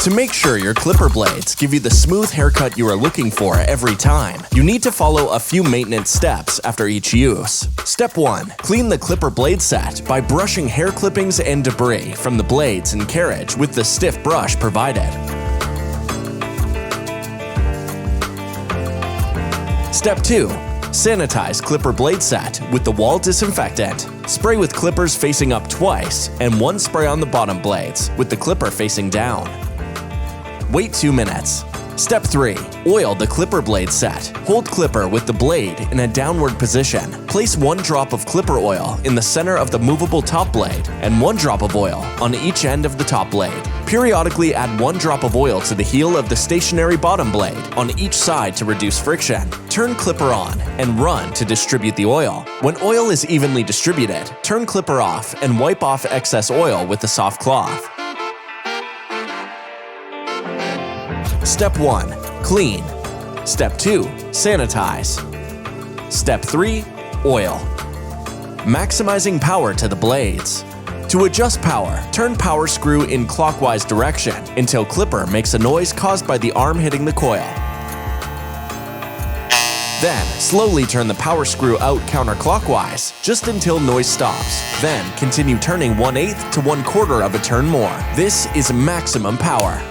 To make sure your clipper blades give you the smooth haircut you are looking for every time, you need to follow a few maintenance steps after each use. Step 1. Clean the clipper blade set by brushing hair clippings and debris from the blades and carriage with the stiff brush provided. Step 2. Sanitize clipper blade set with the Wahl disinfectant. Spray with clippers facing up twice and one spray on the bottom blades with the clipper facing down. Wait 2 minutes. Step 3. Oil the clipper blade set. Hold clipper with the blade in a downward position. Place 1 drop of clipper oil in the center of the movable top blade and 1 drop of oil on each end of the top blade. Periodically add 1 drop of oil to the heel of the stationary bottom blade on each side to reduce friction. Turn clipper on and run to distribute the oil. When oil is evenly distributed, turn clipper off and wipe off excess oil with a soft cloth. Step 1. Clean. Step 2. Sanitize. Step 3. Oil. Maximizing power to the blades. To adjust power, turn power screw in clockwise direction until clipper makes a noise caused by the arm hitting the coil. Then, slowly turn the power screw out counterclockwise, just until noise stops. Then, continue turning 1/8 to 1/4 of a turn more. This is maximum power.